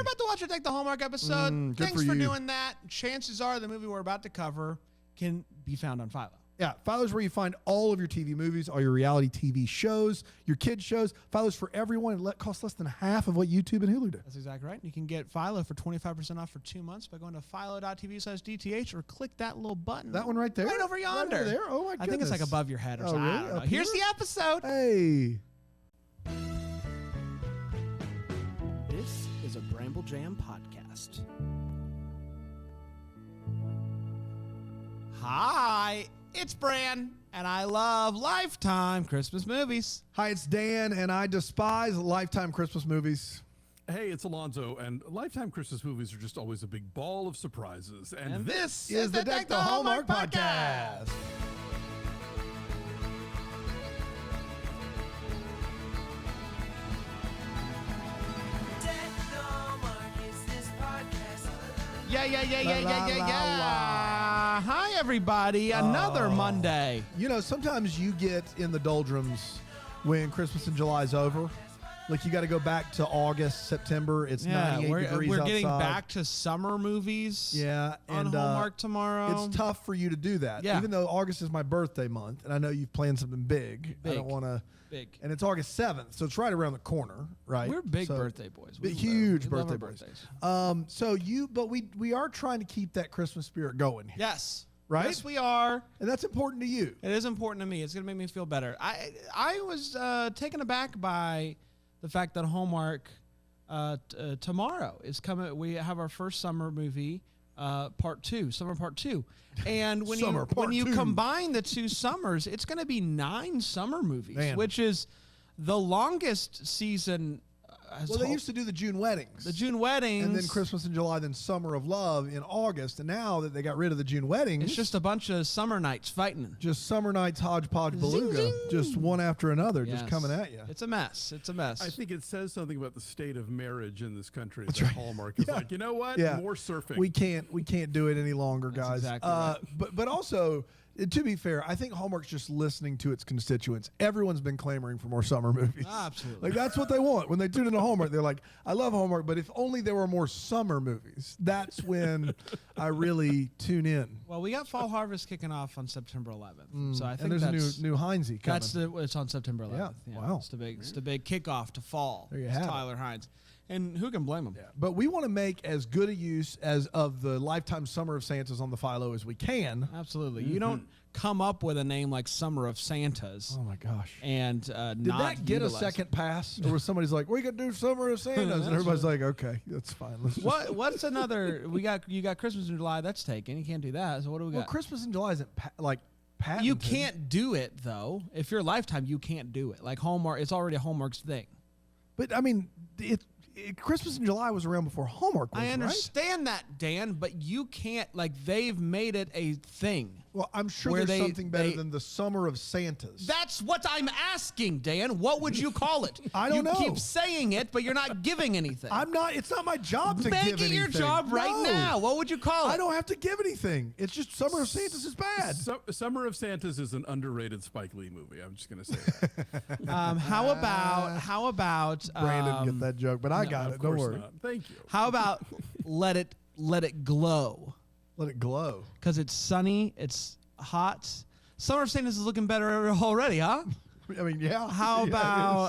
about to watch a Deck the Hallmark episode. Thanks for you. doing that. Chances are the movie we're about to cover can be found on Philo. Yeah, Philo's where you find all of your TV movies, all your reality TV shows, your kids shows. Philo's for everyone. It costs less than half of what YouTube and Hulu do. That's exactly right. You can get Philo for 25% off for 2 months by going to philo.tv/DTH or click that little button. That one right there? Right over yonder. Right over there? Oh, my I think it's like goodness. above your head or Oh, something. I really? don't know. Up Here's here? the episode. Hey. This is a Bramble Jam podcast. Hi, it's Bran, and I love Lifetime Christmas movies. Hi, it's Dan, and I despise Lifetime Christmas movies. Hey, it's Alonzo, and Lifetime Christmas movies are just always a big ball of surprises. And this Is the Deck the Hallmark podcast. Yeah. Hi, everybody. Another Monday. You know, sometimes you get in the doldrums when Christmas in July is over. Like, you got to go back to August, September. It's 98 degrees we're outside. getting back to summer movies. Yeah, on Hallmark tomorrow. It's tough for you to do that. Yeah. Even though August is my birthday month, and I know you've planned something big. I don't want to. Big. And it's August 7th, so it's right around the corner, right? We're big So, birthday boys. Huge we love birthday our boys. birthdays. But we are trying to keep that Christmas spirit going. Yes. Right? Yes, we are. And that's important to you. It is important to me. It's going to make me feel better. I was taken aback by the fact that Hallmark tomorrow is coming. We have our first summer movie, part 2, summer part 2. And when you combine the two summers, it's going to be 9 summer movies, Man. which is the longest season. Well, they used to do the June weddings. The June weddings. And then Christmas in July, then Summer of Love in August. And now that they got rid of the June weddings, It's just a bunch of summer nights fighting. just summer nights hodgepodge beluga, zing. just one after another, just Yes. coming at you. It's a mess. It's a mess. I think it says something about the state of marriage in this country. That Hallmark is Yeah. like, you know what? Yeah. More surfing. We can't do it any longer, guys. exactly right. But also, to be fair, I think Hallmark's just listening to its constituents. Everyone's been clamoring for more summer movies. Absolutely. Like, that's what they want. When they tune into Hallmark, they're like, I love Hallmark, but if only there were more summer movies. That's when I really tune in. Well, we got Fall Harvest kicking off on September 11th. So I think And there's that's a new Heinze coming. it's on September 11th. Yeah. Wow. It's the big kickoff to fall. There you It's have it. Tyler Hines. And who can blame him? Yeah, but we want to make as good a use as of the Lifetime Summer of Santas on the Philo as we can. Absolutely. You don't come up with a name like Summer of Santas Oh my gosh. and Did not that get a utilize it. second pass? Or was somebody's like, we could do Summer of Santas? And everybody's like, okay, that's fine. Let's just What's another? You got Christmas in July. That's taken. You can't do that. So what do we Well, got? Christmas in July isn't patented. You can't do it though. If you're Lifetime, you can't do it. Like Hallmark, it's already Hallmark's thing. But I mean, Christmas in July was around before Hallmark was, I right? understand that, Dan, but you can't. Like they've made it a thing. Well, I'm sure Where there's they- something better they- than the Summer of Santas. That's what I'm asking, Dan. What would you call it? I don't know. You keep saying it, but you're not giving anything. I'm not. It's not my job to Make give it anything. your job right No. now. What would you call it? I don't have to give anything. It's just Summer of Santas is bad. Summer of Santas is an underrated Spike Lee movie. I'm just going to say that. How about Brandon didn't get that joke, but I got Of it. Don't course worry. not. Thank you. How about let it glow? Let it glow. Because it's sunny, it's hot. Summer of Santas is looking better already, huh? I mean, yeah. How Yeah, about it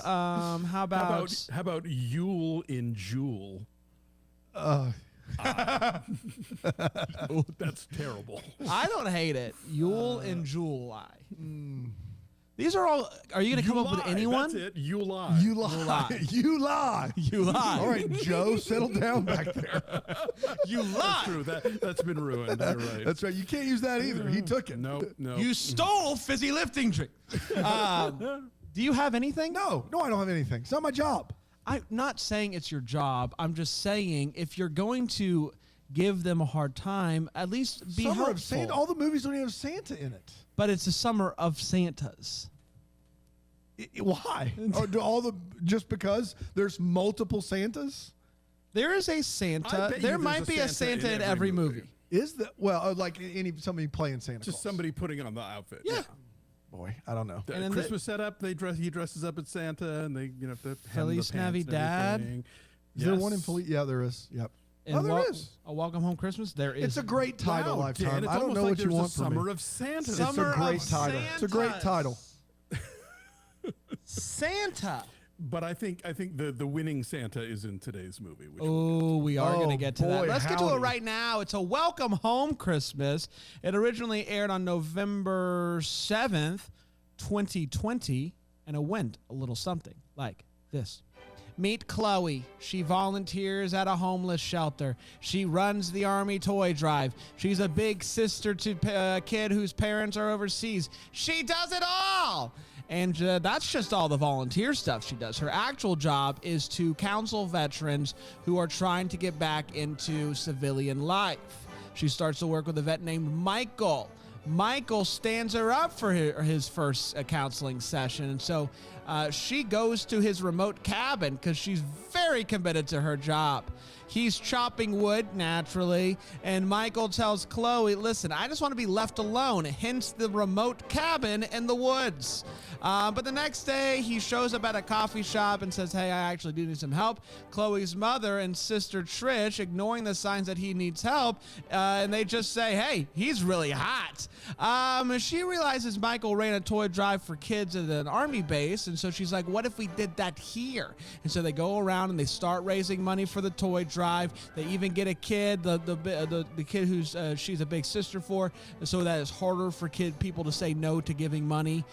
is. how about How about Yule in Jule? That's terrible. I don't hate it. Yule and July. These are all. Are you going to come up with lie. anyone? That's it. You lie. You lie. You lie. You lie. All right, Joe, settle down back there. You That's lie. true. That's been ruined. You're right. That's right. You can't use that either. He took it. No. You stole fizzy lifting drink. Do you have anything? No, I don't have anything. It's not my job. I'm not saying it's your job. I'm just saying if you're going to give them a hard time, at least be Summer helpful. of Santa. All the movies don't even have Santa in it. But it's a summer of Santas. Why? Or do all the just because there's multiple Santas? There is a I Santa. bet you There there's might a be a Santa Santa in in every every movie. movie. Is that like somebody playing Santa Just Claus? somebody putting on the outfit. Yeah. Boy, I don't know. The And then Christmas setup, he dresses up as Santa, and they the Feliz hem the pants and Navidad. everything. Is there one in Felicia? Yeah, there is. Yep. And there is. A Welcome Home Christmas. There is. It's a great title, Wow, Lifetime. Dan, it's I don't almost know like what you there's a want from Summer me. of Santa. It's Summer a great of title. It's a great Santas. title. Santa. But I think the winning Santa is in today's movie. Which Oh, we are going to get to that. boy, Let's get to it howdy. right now. It's a Welcome Home Christmas. It originally aired on November 7th, 2020, and it went a little something like this. Meet Chloe. She volunteers at a homeless shelter. She runs the Army toy drive. She's a big sister to a kid whose parents are overseas. She does it all. And that's just all the volunteer stuff she does. Her actual job is to counsel veterans who are trying to get back into civilian life. She starts to work with a vet named Michael. Michael stands her up for his first counseling session. And so she goes to his remote cabin because she's very committed to her job. He's chopping wood, naturally, and Michael tells Chloe, listen, I just want to be left alone, hence the remote cabin in the woods. But the next day, he shows up at a coffee shop and says, hey, I actually do need some help. Chloe's mother and sister Trish, ignoring the signs that he needs help, and they just say, hey, he's really hot. She realizes Michael ran a toy drive for kids at an Army base, and so she's like, what if we did that here? And so they go around and they start raising money for the toy drive. They even get a kid, the kid who's she's a big sister for, so that it's harder for people to say no to giving money.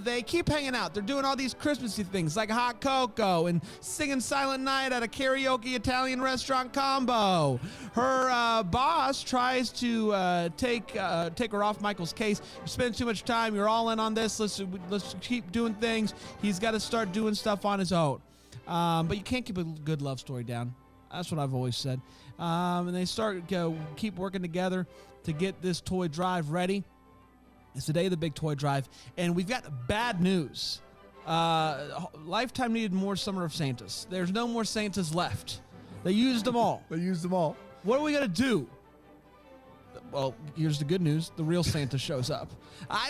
They keep hanging out. They're doing all these Christmassy things like hot cocoa and singing Silent Night at a karaoke Italian restaurant combo. Her boss tries to take her off Michael's case. You spend too much time. You're all in on this. Let's keep doing things. He's got to start doing stuff on his own. But you can't keep a good love story down. That's what I've always said. And they keep working together to get this toy drive ready. It's the day of the big toy drive, and we've got bad news. Lifetime needed more Summer of Santas. There's no more Santas left. They used them all. They used them all. What are we going to do? Well, here's the good news. The real Santa shows up. I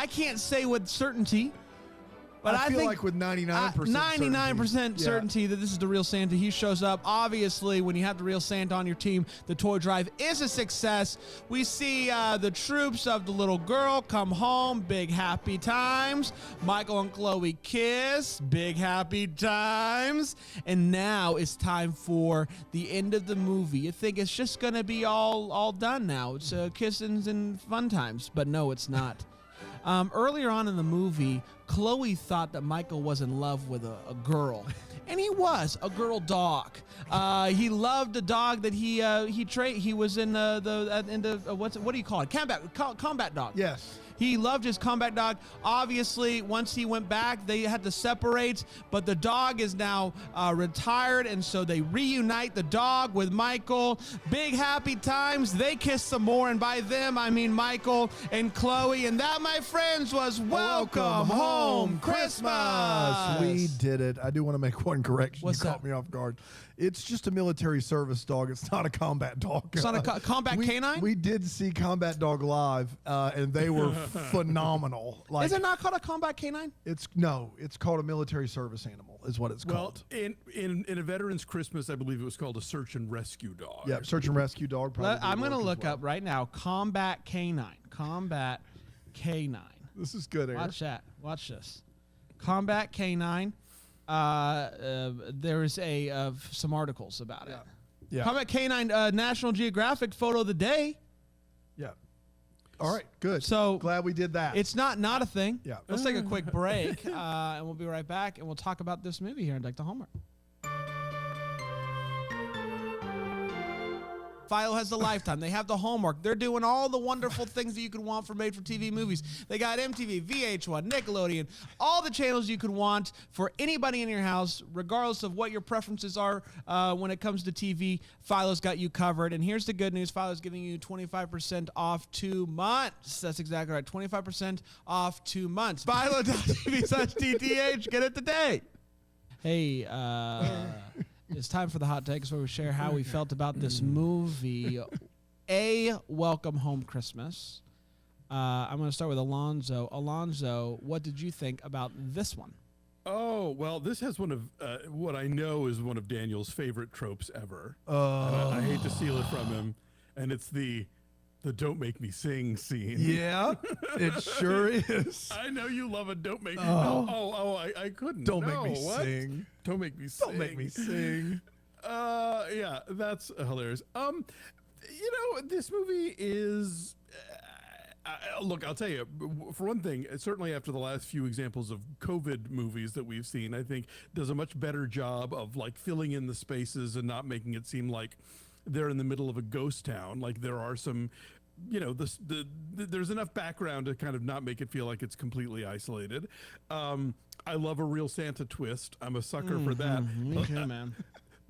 can't say with certainty. But I feel think like with 99% 99% certainty Yeah. that this is the real Santa. He shows up. Obviously, when you have the real Santa on your team, the toy drive is a success. We see the troops of the little girl come home. Big happy times. Michael and Chloe kiss. Big happy times. And now it's time for the end of the movie. You think it's just going to be all done now. It's kissings and fun times. But no, it's not. Earlier on in the movie, Chloe thought that Michael was in love with a girl, and he was a girl dog. He loved a dog that he was in what do you call it? Combat dog. Yes. He loved his combat dog. Obviously, once he went back, they had to separate, but the dog is now retired, and so they reunite the dog with Michael. Big happy times. They kiss some more, and by them, I mean Michael and Chloe, and that, my friends, was Welcome Home Christmas. We did it. I do want to make one correction. What's you caught that? me off guard. It's just a military service dog. It's not a combat dog. It's not a combat canine? We did see Combat Dog live, and they were phenomenal. Like, Is it not called a combat canine? It's called a military service animal, is what it's Well, called. in a veteran's Christmas, I believe it was called a search and rescue dog. Yeah, search and rescue dog. Probably I'm going to work as look well. up right now combat canine. Combat canine. This is good, Eric. Watch that. Watch this. Combat canine. There is some articles about it. Yeah. Combat canine, National Geographic photo of the day. Yeah. All right. Good. So glad we did that. it's not a thing. Yeah. Let's take a quick break, and we'll be right back, and we'll talk about this movie here in Deck the Homework. Philo has the Lifetime. They have the Hallmark. They're doing all the wonderful things that you could want for made-for-TV movies. They got MTV, VH1, Nickelodeon, all the channels you could want for anybody in your house, regardless of what your preferences are when it comes to TV. Philo's got you covered. And here's the good news. Philo's giving you 25% off 2 months. That's exactly right. 25% off 2 months. Philo.tv/DTH. Get it today. Hey, it's time for the hot takes where we share how we felt about this movie, A Welcome Home Christmas. I'm going to start with Alonzo. Alonzo, what did you think about this one? Oh, well, this has one of what I know is one of Daniel's favorite tropes ever. And I hate to steal it from him. And it's the "Don't Make Me Sing" scene. Yeah, it sure is. I know you love it. Don't make me. I couldn't. Don't No, make me what? sing. Don't make me sing. Don't make me sing. Yeah, that's hilarious. This movie is. Look, I'll tell you, for one thing, certainly after the last few examples of COVID movies that we've seen, I think does a much better job of like filling in the spaces and not making it seem like they're in the middle of a ghost town. Like there are some, there's enough background to kind of not make it feel like it's completely isolated. I love a real Santa twist. I'm a sucker for that. Me too, man.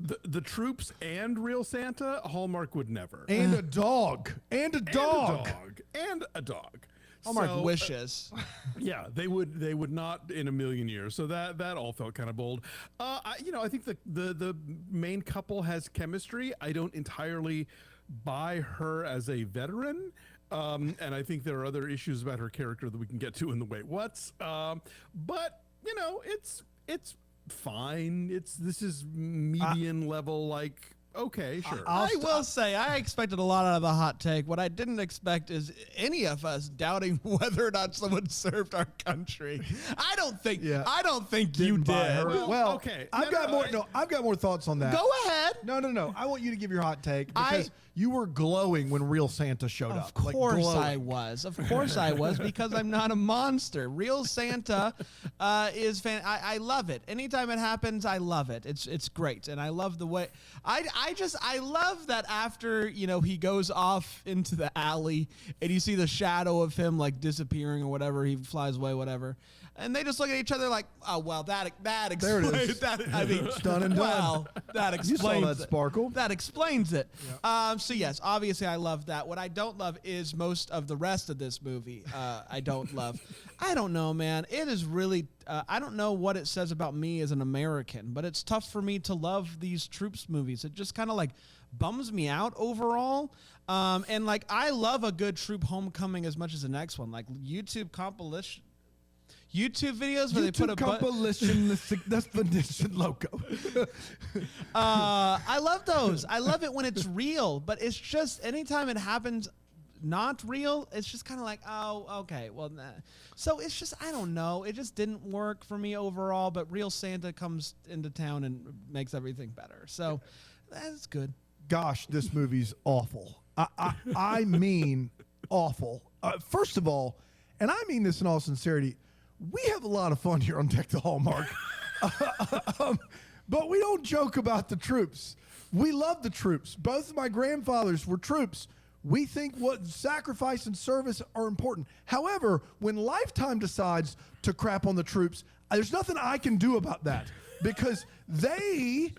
The troops and real Santa, Hallmark would never. And a dog. And a dog. And a dog. Hallmark wishes. Yeah, they would not in a million years. So that all felt kind of bold. I think the main couple has chemistry. I don't entirely buy her as a veteran. And I think there are other issues about her character that we can get to in the Wait What's. But it's fine. This is median level, like, okay, sure. I will say, I expected a lot out of the hot take. What I didn't expect is any of us doubting whether or not someone served our country. I don't think you Didn't buy did. her. Well, okay. I've got more thoughts on that. Go ahead. No. I want you to give your hot take because you were glowing when real Santa showed up. Of course I was. Of course I was, because I'm not a monster. Real Santa is I love it. Anytime it happens, I love it. It's great, and I love the way I love that after he goes off into the alley and you see the shadow of him like disappearing or whatever, he flies away, whatever. And they just look at each other like, oh, well, that explains There it is. that. I mean, It's done and done. well, that explains You saw that it. sparkle. That explains it. So yes, obviously I love that. What I don't love is most of the rest of this movie. I don't love. I don't know, man. It is really. I don't know what it says about me as an American, but it's tough for me to love these troops movies. It just kind of like bums me out overall. And like I love a good troop homecoming as much as the next one. Like YouTube videos where they put a compilation definition logo. I love those. I love it when it's real, but it's just anytime it happens not real, it's just kind of like, oh, okay, well, nah. So it's just, I don't know. It just didn't work for me overall, but real Santa comes into town and makes everything better. So that's good. Gosh, this movie's awful. I mean awful. First of all, and I mean this in all sincerity, we have a lot of fun here on Deck the Hallmark. But we don't joke about the troops. We love the troops. Both of my grandfathers were troops. We think what sacrifice and service are important. However, when Lifetime decides to crap on the troops, there's nothing I can do about that because they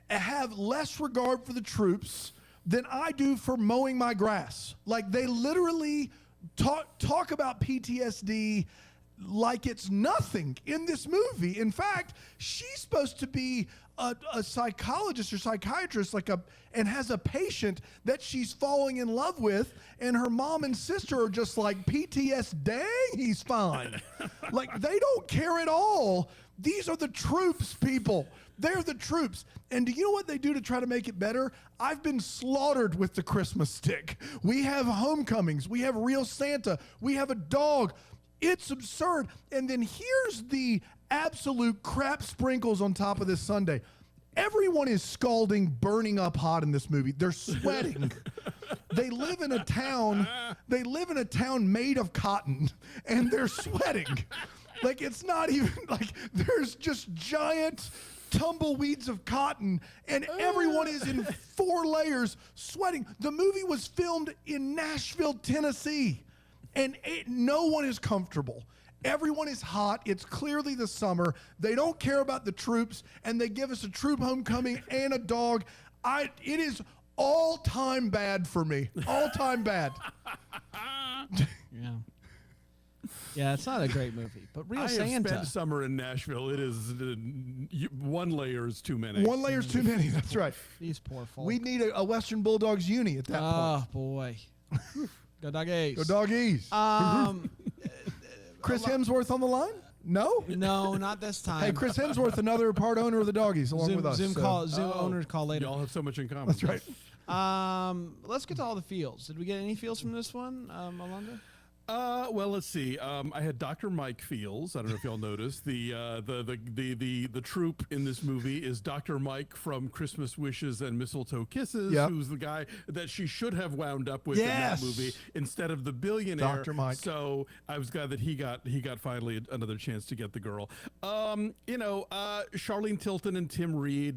have less regard for the troops than I do for mowing my grass. Like they literally talk about PTSD like it's nothing in this movie. In fact, she's supposed to be a psychologist or psychiatrist, and has a patient that she's falling in love with, and her mom and sister are just like, PTSD, dang, he's fine. Like they don't care at all. These are the troops, people. They're the troops. And do you know what they do to try to make it better? I've been slaughtered with the Christmas stick. We have homecomings. We have real Santa. We have a dog. It's absurd. And then here's the absolute crap sprinkles on top of this sundae. Everyone is scalding, burning up hot in this movie. They're sweating. They live in a town made of cotton, and they're sweating. Like it's not even like there's just giant tumbleweeds of cotton, and everyone is in 4 layers sweating. The movie was filmed in Nashville, Tennessee. And no one is comfortable. Everyone is hot. It's clearly the summer. They don't care about the troops, and they give us a troop homecoming and a dog. It is all-time bad for me. All-time bad. Yeah. Yeah, it's not a great movie, but real I Santa. have spent summer in Nashville. It is 1 layer is too many. 1 layer's too many. That's right. These poor folks. We need a Western Bulldogs uni at that point. Oh boy. Go Doggies. Go Doggies. Chris Hemsworth on the line? No? No, not this time. Hey, Chris Hemsworth, another part owner of the doggies, along with us. Zoom so- Zoom owners call later. Y'all have so much in common. That's right. Let's get to all the feels. Did we get any feels from this one, Alonzo? Well, let's see. I had Dr. Mike feels. I don't know if y'all noticed the troop in this movie is Dr. Mike from Christmas Wishes and Mistletoe Kisses, Yep. who's the guy that she should have wound up with Yes. in that movie instead of the billionaire. Dr. Mike. So I was glad that he got finally another chance to get the girl. Charlene Tilton and Tim Reed.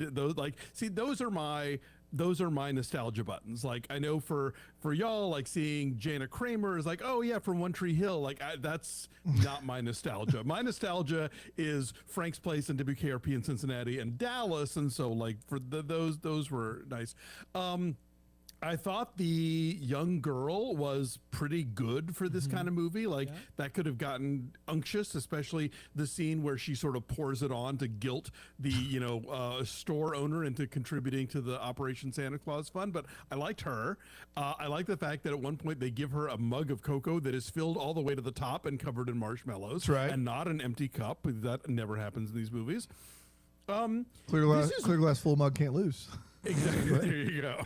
Those are my nostalgia buttons. Like, I know for y'all, like seeing Jana Kramer is like, oh yeah, from One Tree Hill. Like, that's not my nostalgia. My nostalgia is Frank's Place and WKRP in Cincinnati and Dallas. And so like for those were nice. I thought the young girl was pretty good for this kind of movie. Like that could have gotten unctuous, especially the scene where she sort of pours it on to guilt the, store owner into contributing to the Operation Santa Claus fund. But I liked her. I like the fact that at one point they give her a mug of cocoa that is filled all the way to the top and covered in marshmallows. That's right. And not an empty cup. That never happens in these movies. Clear glass full mug can't lose. Exactly. There you go.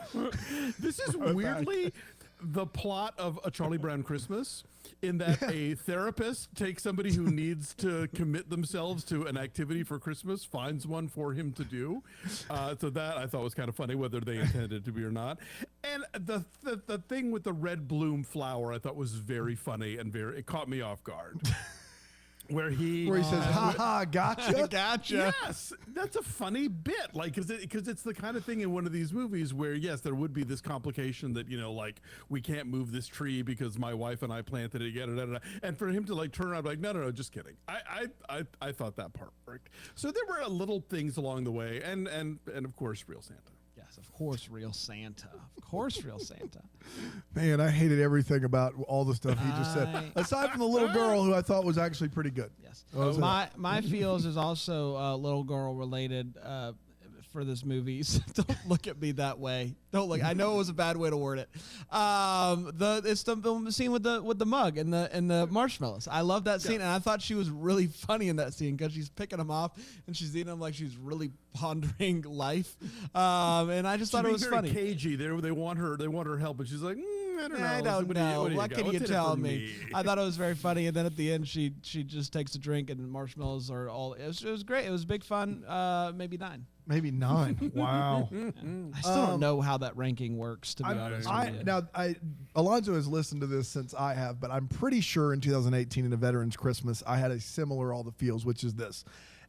This is weirdly the plot of A Charlie Brown Christmas, in that a therapist takes somebody who needs to commit themselves to an activity for Christmas, finds one for him to do. So that I thought was kind of funny, whether they intended it to be or not. And the thing with the red bloom flower I thought was very funny and it caught me off guard. Where he says, "Ha ha, gotcha." Gotcha. Yes, that's a funny bit, like because it's the kind of thing in one of these movies where yes, there would be this complication that like we can't move this tree because my wife and I planted it, and for him to like turn around like no, just kidding. I thought that part worked. So there were little things along the way, and of course, real Santa. Yes, of course, real Santa. Of course, real Santa. Man, I hated everything about all the stuff he just said. Aside from the little girl, who I thought was actually pretty good. Yes. What was My feels is also little girl related for this movie. So don't look at me that way. Don't look. I know it was a bad way to word it. It's the scene with the mug and the marshmallows. I love that scene, and I thought she was really funny in that scene because she's picking them off and she's eating them like she's really pondering life. And I just thought it was very funny. Cagey. They want her help, and she's like, I don't know. I don't know. What can you tell me? I I thought it was very funny, and then at the end, she just takes a drink, and the marshmallows are all. It was great. It was big fun. Maybe 9. Maybe 9. Wow. I still don't know how that ranking works. To be honest, with you. Alonzo has listened to this since I have, but I'm pretty sure in 2018 in a Veterans Christmas, I had a similar all the feels, which is this.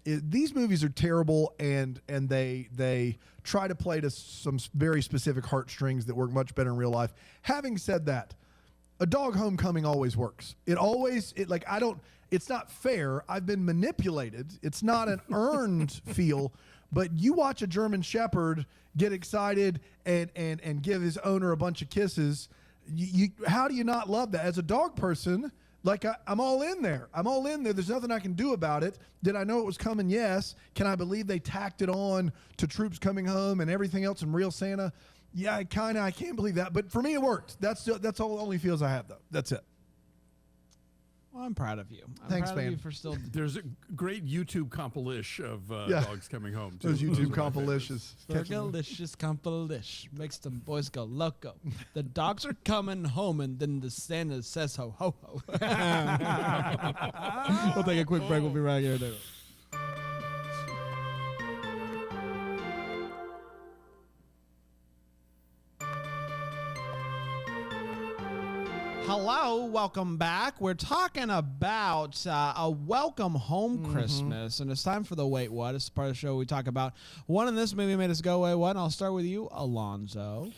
These movies are terrible, and they try to play to some very specific heartstrings that work much better in real life. Having said that, A Dog Homecoming always works. It's not fair. I've been manipulated. It's not an earned feel, but you watch a German Shepherd get excited and give his owner a bunch of kisses. How do you not love that? As a dog person, like I'm all in there. I'm all in there. There's nothing I can do about it. Did I know it was coming? Yes. Can I believe they tacked it on to Troops Coming Home and everything else in Real Santa? Yeah, I can't believe that. But for me, it worked. That's all the only feels I have, though. That's it. Well, I'm proud of you. Thanks, proud man. of you for still. There's a great YouTube compilation of dogs coming home. Too. Those YouTube are my favorites. compilations. Delicious compilish makes them boys go loco. The dogs are coming home, and then the Santa says ho ho ho. We'll take a quick break. We'll be right here. Hello, welcome back. We're talking about a welcome home Christmas, and it's time for the Wait What. It's part of the show we talk about what in this movie made us go, wait, what? And I'll start with you, Alonzo.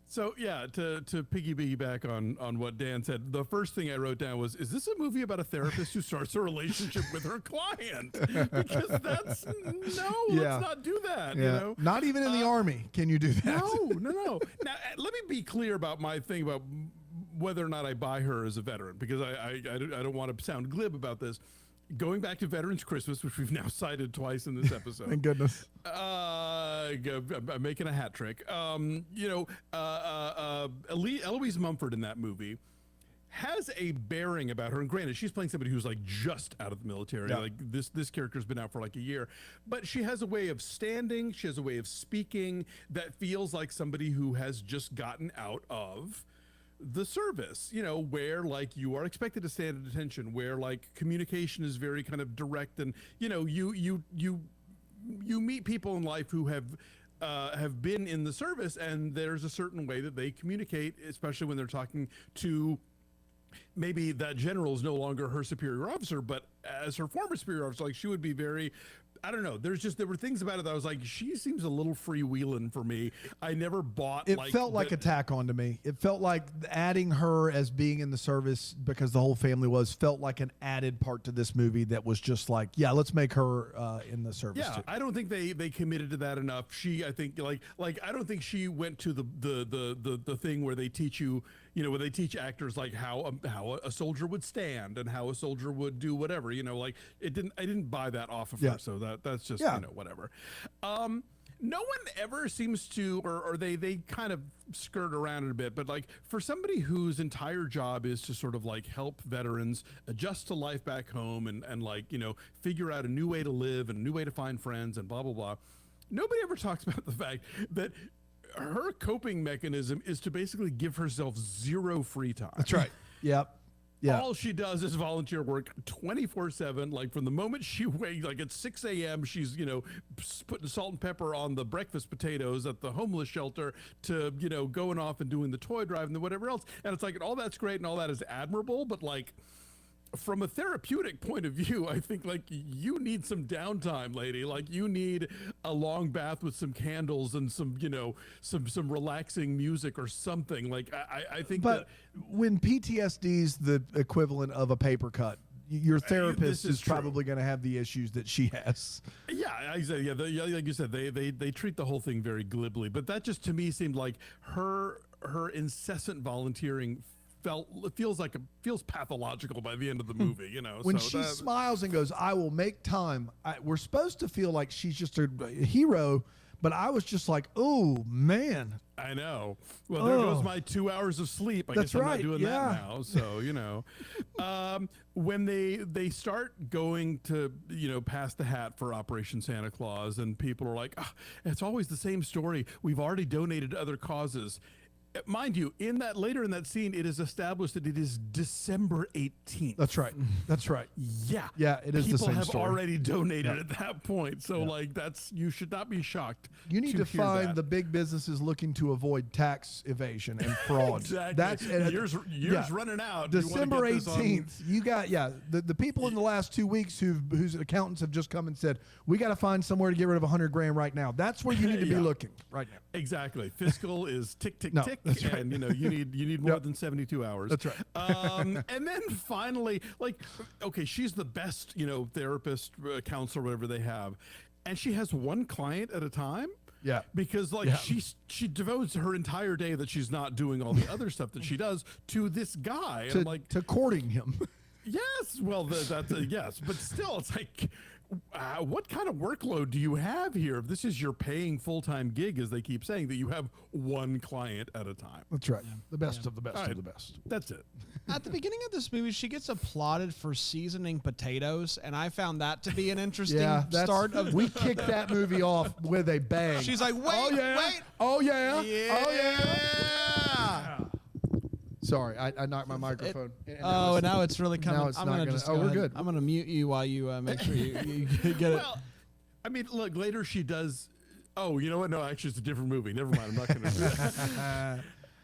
So yeah, to piggyback on what Dan said, the first thing I wrote down was, is this a movie about a therapist who starts a relationship with her client? Because let's not do that. Yeah. You know? Not even in the Army can you do that. No. Now, let me be clear about my thing about whether or not I buy her as a veteran, because I don't want to sound glib about this. Going back to Veterans Christmas, which we've now cited twice in this episode. Thank goodness. I'm making a hat trick. Eloise Mumford in that movie has a bearing about her. And granted, she's playing somebody who's like just out of the military. Yeah. Like this character's been out for like a year, but she has a way of standing. She has a way of speaking that feels like somebody who has just gotten out of the service, you know, where like you are expected to stand at attention, where like communication is very kind of direct, and you know, you meet people in life who have been in the service, and there's a certain way that they communicate, especially when they're talking to maybe that general is no longer her superior officer, but as her former superior officer, like she would be very, I don't know. There were things about it that I was like, she seems a little freewheeling for me. I never bought. It felt like a tack on to me. It felt like adding her as being in the service because the whole family felt like an added part to this movie that was just like, yeah, let's make her in the service. Yeah, too. I don't think they committed to that enough. I think like I don't think she went to the thing where they teach you, you know, where they teach actors like how a soldier would stand and how a soldier would do whatever, you know, like I didn't buy that off of her. So that's just, you know, whatever. No one ever seems to, or they kind of skirt around it a bit, but like for somebody whose entire job is to sort of like help veterans adjust to life back home and like, you know, figure out a new way to live and a new way to find friends and blah, blah, blah. Nobody ever talks about the fact that her coping mechanism is to basically give herself zero free time. That's right. Yep. Yeah. All she does is volunteer work 24/7. Like from the moment she wakes, like at 6 a.m., she's, you know, putting salt and pepper on the breakfast potatoes at the homeless shelter to, you know, going off and doing the toy drive and whatever else. And it's like, all that's great and all that is admirable, but like, from a therapeutic point of view, I think like you need some downtime, lady. Like you need a long bath with some candles and some, you know, some relaxing music or something. Like I think But when PTSD is the equivalent of a paper cut, your therapist is probably going to have the issues that she has. Yeah, exactly. Yeah, like you said, they treat the whole thing very glibly. But that just to me seemed like her incessant volunteering feels pathological by the end of the movie, you know. When she smiles and goes, "I will make time," we're supposed to feel like she's just a hero, but I was just like, "Oh man." I know. Well, there goes my 2 hours of sleep. I guess I'm not doing that now. So, you know, when they start going to, you know, pass the hat for Operation Santa Claus, and people are like, it's always the same story. We've already donated to other causes. Mind you, later in that scene, it is established that it is December 18th. That's right. That's right. Yeah. Yeah, it is the same People have story. already donated at that point. So, like, you should not be shocked. You need to hear find that. the big businesses looking to avoid tax evasion and fraud. Exactly. That's years running out. December You wanna get 18th. You got the people in the last 2 weeks whose accountants have just come and said, we got to find somewhere to get rid of $100 grand right now. That's where you need to be looking right now. Exactly. Fiscal is tick, tick, tick. That's right. And, you know, you need more than 72 hours. That's right. And then finally, like, okay, she's the best, you know, therapist, counselor, whatever they have. And she has one client at a time. Yeah. Because like she devotes her entire day that she's not doing all the other stuff that she does to this guy. And I'm like, to courting him. yes, well, that's yes, but still, it's like, what kind of workload do you have here? If this is your paying full-time gig, as they keep saying, that you have one client at a time. That's right. The best of the best All right. of the best. That's it. At the beginning of this movie, she gets applauded for seasoning potatoes, and I found that to be an interesting start of. We kicked that movie off with a bang. She's like, wait, oh, yeah. wait. Oh, yeah. Yeah. Oh, yeah. Sorry, I knocked my microphone. Now it's really coming. Now it's I'm not gonna gonna- just oh, go we're ahead. good. I'm gonna mute you while you make sure you get it. Well, I mean, look, later she does. Oh, you know what? No, actually, it's a different movie. Never mind. I'm not going to do that.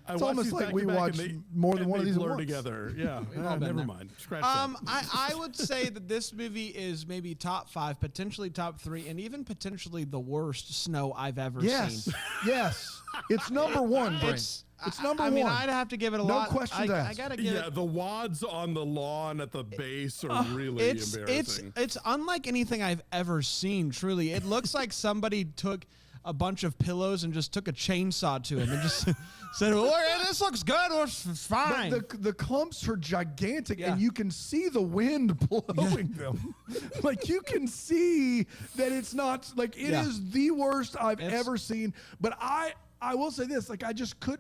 It's almost like we watched more than one of these at blur once. together. Yeah. all been Never there. mind. Scratch that. I would say that this movie is maybe top 5, potentially top 3, and even potentially the worst snow I've ever seen. Yes. It's number one, Brain. It's number I mean, one. I'd have to give it a No lot. questions I asked. gotta give Yeah, it. the wads on the lawn at the base are really embarrassing. It's unlike anything I've ever seen. Truly, it looks like somebody took a bunch of pillows and just took a chainsaw to him and just said, "Well, this looks good. It's fine." But the clumps are gigantic, Yeah. and you can see the wind blowing them. Like you can see that it's not like it is the worst I've ever seen. But I will say this: like I just could.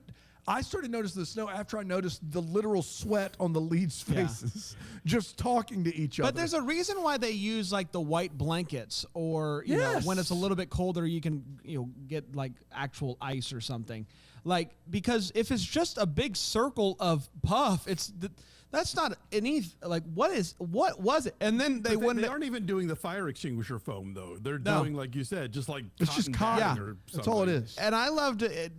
I started noticing the snow after I noticed the literal sweat on the leads' faces, just talking to each other. But there's a reason why they use like the white blankets, or you know, when it's a little bit colder, you can get like actual ice or something. Like, because if it's just a big circle of puff, that's not any, like, what was it? And then they aren't even doing the fire extinguisher foam, though. They're doing, like you said, just like it's just cotton. or Yeah, something. that's all it is. And I loved it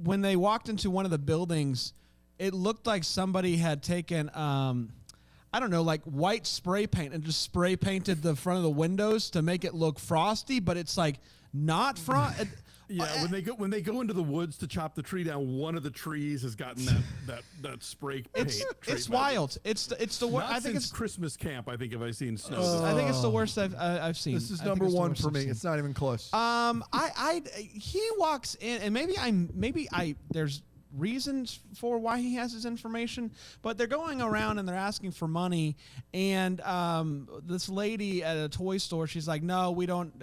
when they walked into one of the buildings. It looked like somebody had taken, I don't know, like white spray paint and just spray painted the front of the windows to make it look frosty, but it's like not frosty. Yeah, when they go into the woods to chop the tree down, one of the trees has gotten that spray paint. It's wild. It's the worst. I think it's Christmas camp. I think if I've seen snow. I think it's the worst I've seen. This is number one for me. It's not even close. He walks in, and maybe there's reasons for why he has his information, but they're going around and they're asking for money, and this lady at a toy store, she's like, no, we don't,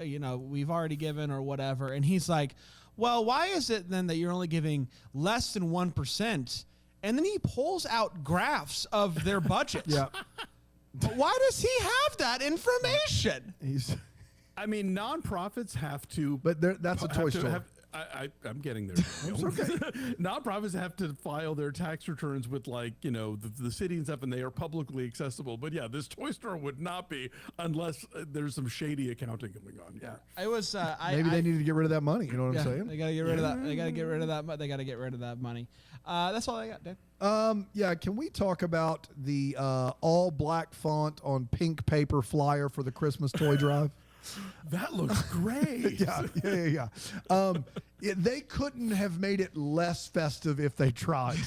we've already given or whatever, and he's like, well, why is it then that you're only giving less than 1%? And then he pulls out graphs of their budget. Yeah. But why does he have that information? I mean, nonprofits have to, but that's a toy store. I'm getting there. Nonprofits have to file their tax returns with, like, the city and stuff, and they are publicly accessible. But yeah, this toy store would not be unless there's some shady accounting going on. Yeah, it was. Maybe they need to get rid of that money. You know what I'm saying? They got to get rid of that. They got to get rid of that. They got to get rid of that money. That's all I got, Dave. Yeah. Can we talk about the all black font on pink paper flyer for the Christmas toy drive? That looks great. Yeah. They couldn't have made it less festive if they tried.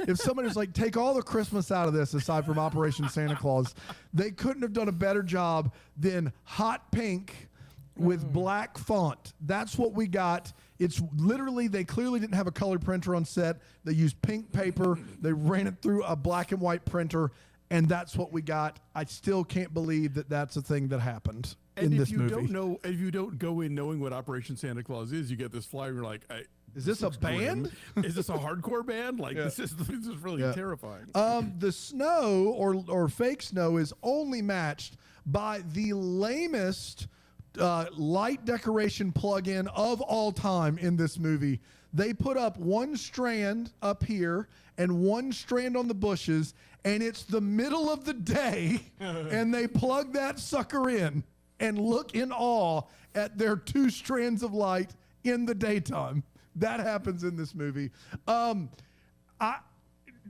If somebody was like, take all the Christmas out of this aside from Operation Santa Claus, they couldn't have done a better job than hot pink with black font. That's what we got. It's literally, they clearly didn't have a color printer on set. They used pink paper. They ran it through a black and white printer, and that's what we got. I still can't believe that that's a thing that happened. And in if this you movie. if you don't go in knowing what Operation Santa Claus is, you get this flyer. You're like, is this a band? Is this a hardcore band? Like, this is really terrifying. The snow or fake snow is only matched by the lamest light decoration plug-in of all time in this movie. They put up one strand up here and one strand on the bushes, and it's the middle of the day, and they plug that sucker in and look in awe at their two strands of light in the daytime. That happens in this movie.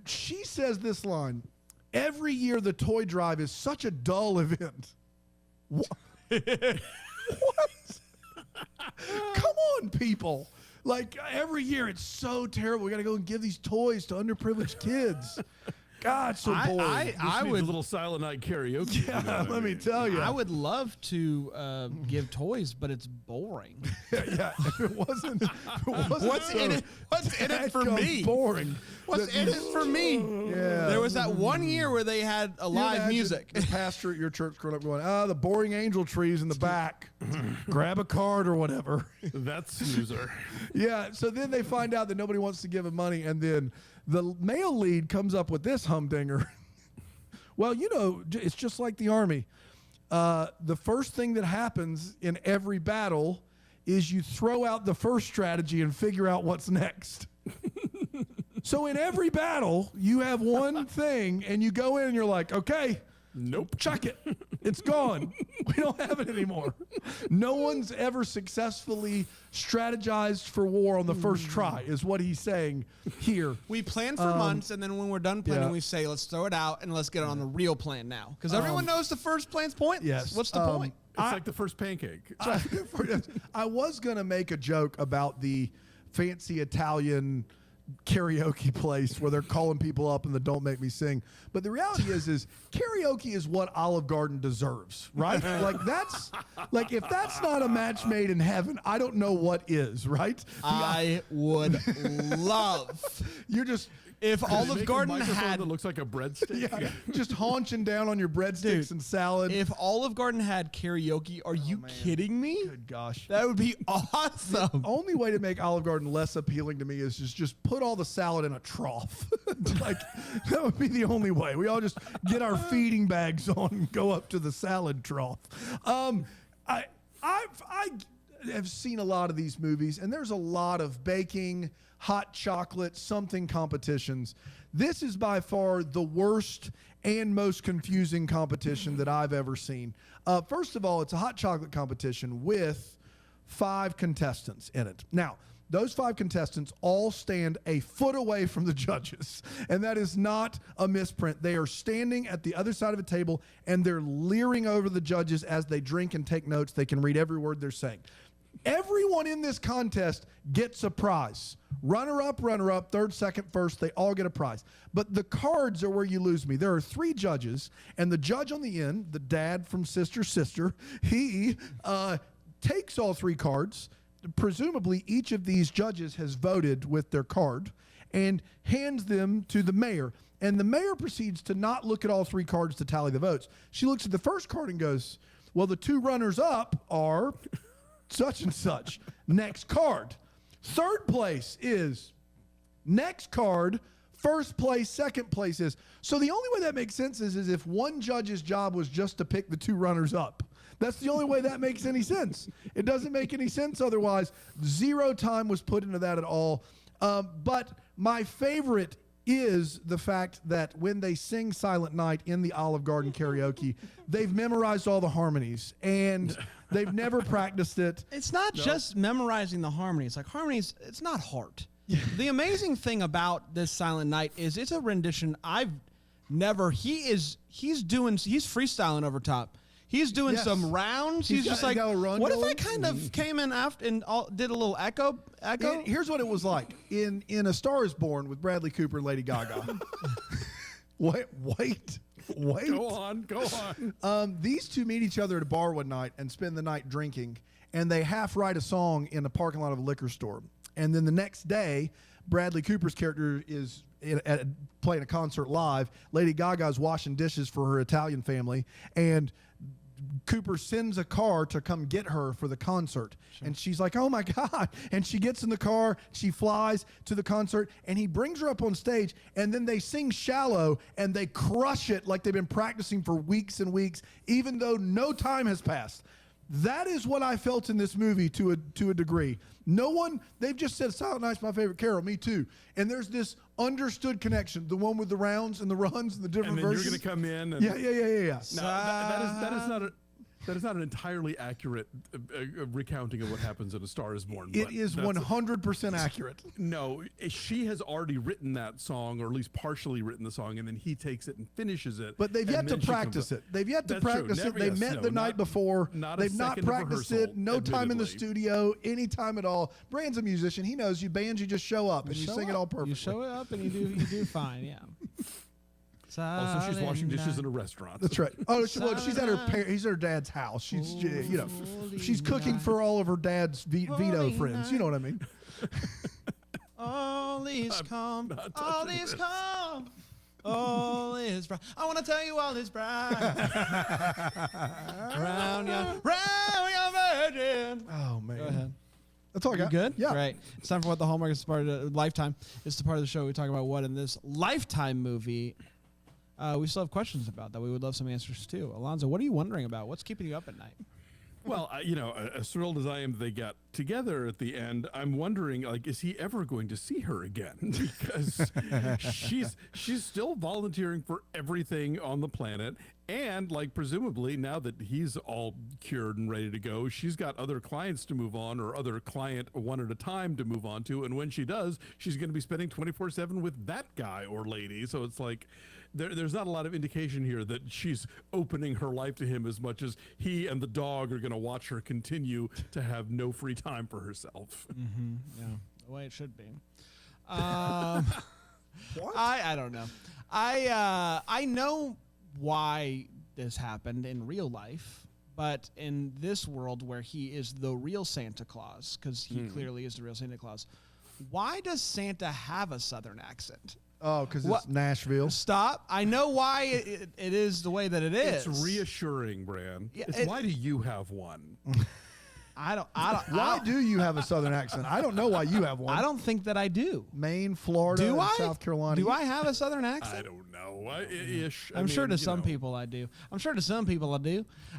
She says this line, every year the toy drive is such a dull event. What? Come on, people. Like, every year it's so terrible. We got to go and give these toys to underprivileged kids. God, so boring. I would a little Silent Night karaoke. Yeah, let me tell you. I would love to give toys, but it's boring. Yeah, if it wasn't What's in it for me? Boring. What's in it for me? Yeah. There was that one year where they had a live music. The pastor at your church growing up going, the boring angel trees in the back. Grab a card or whatever. That's snoozer. Yeah, so then they find out that nobody wants to give him money, and then the male lead comes up with this humdinger. Well, it's just like the Army. The first thing that happens in every battle is you throw out the first strategy and figure out what's next. So in every battle, you have one thing, and you go in and you're like, okay, nope, chuck it. It's gone. We don't have it anymore. No one's ever successfully strategized for war on the first try, is what he's saying here. We plan for months, and then when we're done planning, we say, let's throw it out and let's get on the real plan now. Because everyone knows the first plan's pointless. Yes. What's the point? It's like the first pancake. I was going to make a joke about the fancy Italian karaoke place where they're calling people up and the Don't Make Me Sing, but the reality is karaoke is what Olive Garden deserves, right? Like if that's not a match made in heaven, I don't know what is, right? I would love. You're just If They Olive make a Garden microphone had that looks like a breadstick. Yeah, just haunching down on your breadsticks Dude, and salad. if Olive Garden had karaoke, are you man. kidding me? Good gosh. That would be awesome. Only way to make Olive Garden less appealing to me is just put all the salad in a trough. Like that would be the only way. We all just get our feeding bags on and go up to the salad trough. I have seen a lot of these movies, and there's a lot of baking, hot chocolate, something competitions. This is by far the worst and most confusing competition that I've ever seen. First of all, it's a hot chocolate competition with 5 contestants in it. Now, those 5 contestants all stand a foot away from the judges, and that is not a misprint. They are standing at the other side of a table, and they're leering over the judges as they drink and take notes. They can read every word they're saying. Everyone in this contest gets a prize. Runner-up, third, second, first, they all get a prize. But the cards are where you lose me. There are 3 judges, and the judge on the end, the dad from Sister, he takes all 3 cards. Presumably, each of these judges has voted with their card and hands them to the mayor. And the mayor proceeds to not look at all 3 cards to tally the votes. She looks at the first card and goes, well, the 2 runners up are such and such. Next card. Third place is next card. First place, second place is. So the only way that makes sense is if one judge's job was just to pick the 2 runners up. That's the only way that makes any sense. It doesn't make any sense otherwise. 0 time was put into that at all. But my favorite is the fact that when they sing Silent Night in the Olive Garden karaoke, they've memorized all the harmonies and they've never practiced it. It's not just memorizing the harmonies. Like harmonies, it's not hard. The amazing thing about this Silent Night is it's a rendition I've never. He's freestyling over top. He's doing Yes. some rounds. He's just like, got a run what if I going? kind of came in after and did a little echo? Here's what it was like in A Star Is Born with Bradley Cooper and Lady Gaga. Wait. Go on. These 2 meet each other at a bar one night and spend the night drinking, and they half write a song in the parking lot of a liquor store. And then the next day, Bradley Cooper's character is playing a concert live. Lady Gaga's washing dishes for her Italian family, and Cooper sends a car to come get her for the concert. Sure. And she's like, oh my God. And she gets in the car, she flies to the concert, and he brings her up on stage, and then they sing Shallow, and they crush it like they've been practicing for weeks and weeks, even though no time has passed. That is what I felt in this movie to a degree. They've just said Silent Night's my favorite carol, me too. And there's this understood connection, the one with the rounds and the runs and the different And then verses. you're going to come in. And Yeah. No, that is not an entirely accurate recounting of what happens in A Star Is Born. It is 100% accurate. No, she has already written that song, or at least partially written the song, and then he takes it and finishes it. But they've yet to practice it. They've yet to practice it. They met the night before. They've not practiced it. No time in the studio, any time at all. Brand's a musician. He knows you just show up and you sing it all perfectly. You show up and you do fine, yeah. Also, she's washing dishes in a restaurant. That's right. Oh, she's at he's at her dad's house. She's she's cooking for all of her dad's veto friends. You know what I mean? All is calm. All is calm. All is bright. I want to tell you all is bright. round your virgin. Oh man. Go ahead. That's all I You got. good? Yeah. Great. It's time for What the Hallmark is part of Lifetime. It's the part of the show we talk about what in this Lifetime movie we still have questions about that we would love some answers to. Alonzo, what are you wondering about? What's keeping you up at night? Well, as thrilled as I am they got together at the end, I'm wondering, like, is he ever going to see her again? Because she's still volunteering for everything on the planet. And, like, presumably, now that he's all cured and ready to go, she's got other clients to move on, or other client one at a time to move on to. And when she does, she's going to be spending 24/7 with that guy or lady. So it's like, there's not a lot of indication here that she's opening her life to him as much as he and the dog are going to watch her continue to have no free time for herself. Mm-hmm. Yeah, the way it should be. What? I don't know. I know why this happened in real life, but in this world where he is the real Santa Claus, because he clearly is the real Santa Claus, why does Santa have a Southern accent? Oh, because What- it's Nashville. Stop. I know why it is the way that it is. It's reassuring, Bran. Yeah, It's why do you have one? I don't. Why do you have a Southern accent? I don't know why you have one. I don't think that I do. Maine, Florida, Do and I? South Carolina. Do I have a Southern accent? I don't know. Ish. I'm sure to some people I do.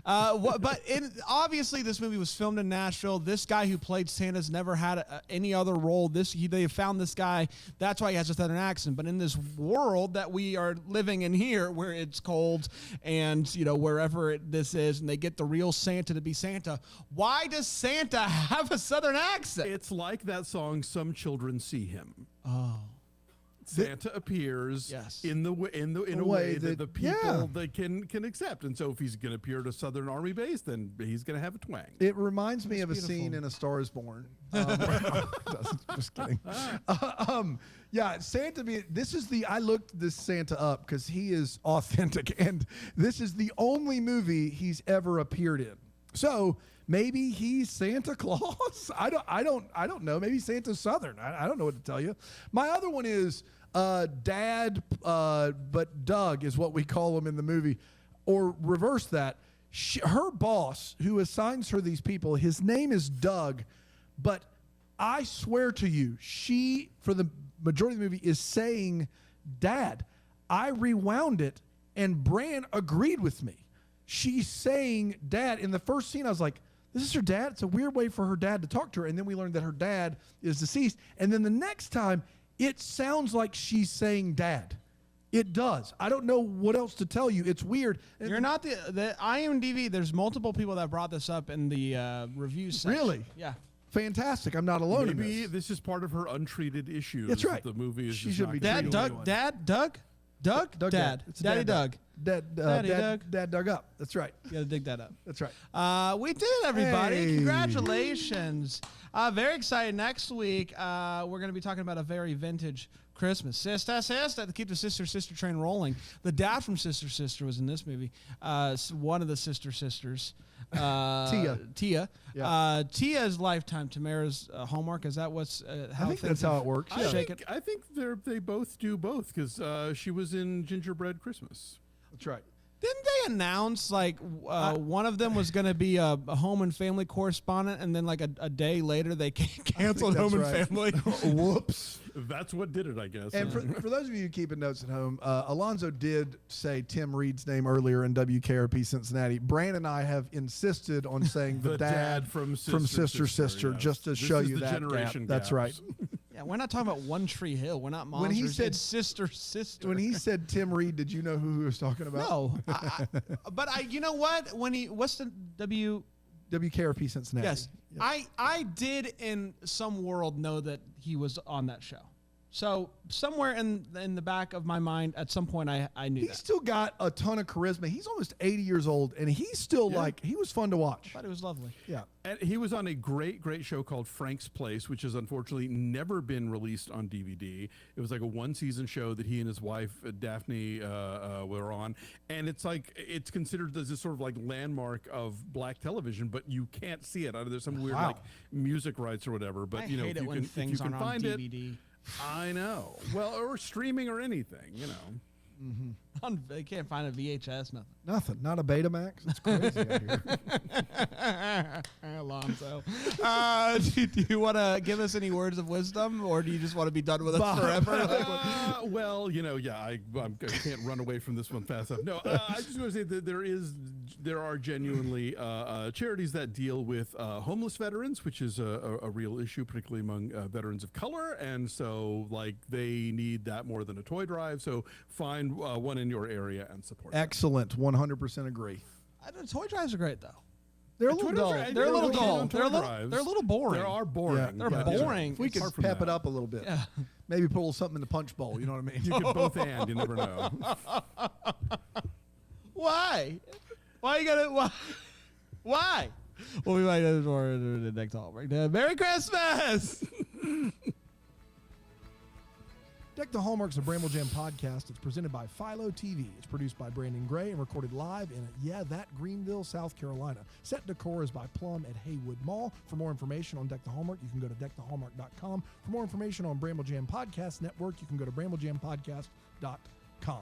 But obviously this movie was filmed in Nashville. This guy who played Santa's never had any other role. They found this guy. That's why he has a Southern accent. But in this world that we are living in here, where it's cold and wherever this is, and they get the real Santa to be Santa, why does Santa have a Southern accent? It's like that song, "Some Children See Him." Oh. Santa appears Yes. in a way that the people that can accept, and so if he's going to appear at a Southern Army base, then he's going to have a twang. It reminds me of a beautiful. scene in A Star Is Born. Just kidding. Yeah, Santa. I looked this Santa up because he is authentic, and this is the only movie he's ever appeared in. So maybe he's Santa Claus. I don't know. Maybe Santa's Southern. I don't know what to tell you. My other one is Dad, but Doug is what we call him in the movie, or reverse that. Her boss, who assigns her these people, his name is Doug, but I swear to you, she, for the majority of the movie, is saying Dad. I rewound it, and Bran agreed with me. She's saying Dad. In the first scene, I was like, this is her dad? It's a weird way for her dad to talk to her. And then we learned that her dad is deceased. And then the next time, it sounds like she's saying Dad. It does. I don't know what else to tell you. It's weird. You're not the IMDb. There's multiple people that brought this up in the reviews section. Really? Yeah. Fantastic. I'm not alone in Maybe this. this is part of her untreated issues. That's right. The movie is She just should not be gonna Dad, treated do Doug, anyone. Dad. It's Daddy Doug. Dad dug up. That's right. You gotta dig that up. That's right. We did it, everybody. Hey. Congratulations. Very excited. Next week, we're going to be talking about a very vintage Christmas. Sister, to keep the sister train rolling. The dad from Sister was in this movie. One of the sisters. Tia. Yeah. Tia's Lifetime, Tamara's Hallmark. Is that what's how I think things that's how have- it works. I Yeah. think, I think they both do both because she was in Gingerbread Christmas. That's right. Didn't they announce like one of them was going to be a home and family correspondent, and then like a day later they canceled that's Home right. and Family? Whoops. That's what did it, I guess. And for those of you keeping notes at home, Alonzo did say Tim Reed's name earlier in WKRP Cincinnati. Bran and I have insisted on saying the dad from Sister, yes. just to This show is you the that generation gap. That's gaps. right. Yeah, we're not talking about One Tree Hill. We're not monsters. When he said- it's sister. When he said Tim Reed, did you know who he was talking about? No, but you know what? When what's the W? WKRP Cincinnati. Yes, Yep. I did in some world know that he was on that show. So somewhere in the back of my mind, at some point, I knew He's that. still got a ton of charisma. He's almost 80 years old, and he's still he was fun to watch. I thought it was lovely. Yeah. And he was on a great show called Frank's Place, which has unfortunately never been released on DVD. It was like a one-season show that he and his wife Daphne were on, and it's considered as this sort of like landmark of black television, but you can't see it. There's some weird Wow. like music rights or whatever. But I you know, hate if it you when can, if you things can aren't on find it, DVD. I know. Well, or streaming or anything, you know. They can't find a VHS, nothing. Nothing. Not a Betamax. It's crazy out here. Alonzo. Do you want to give us any words of wisdom, or do you just want to be done with us Bob. forever? Like, what- Well, you know, yeah, I can't run away from this one fast enough. No, I just want to say that there are genuinely charities that deal with homeless veterans, which is a real issue, particularly among veterans of color, and so like they need that more than a toy drive. So find one in your area and support. them. Excellent. 100% agree. Toy drives are great, though. They're a little Toy dull. drives are- They're a little really dull. on toy They're a little boring. They are boring. Yeah. They're but, boring. If we could apart from pep that, it up a little bit. Yeah. Maybe put a little something in the punch bowl. You know what I mean? You could both and you never know. Why? Why you gotta? Why? Well, we might do the next all break. Merry Christmas. Deck the Hallmarks, a Bramble Jam podcast. It's presented by Philo TV. It's produced by Brandon Gray and recorded live in, Greenville, South Carolina. Set decor is by Plum at Haywood Mall. For more information on Deck the Hallmark, you can go to deckthehallmark.com. For more information on Bramble Jam Podcast Network, you can go to bramblejampodcast.com.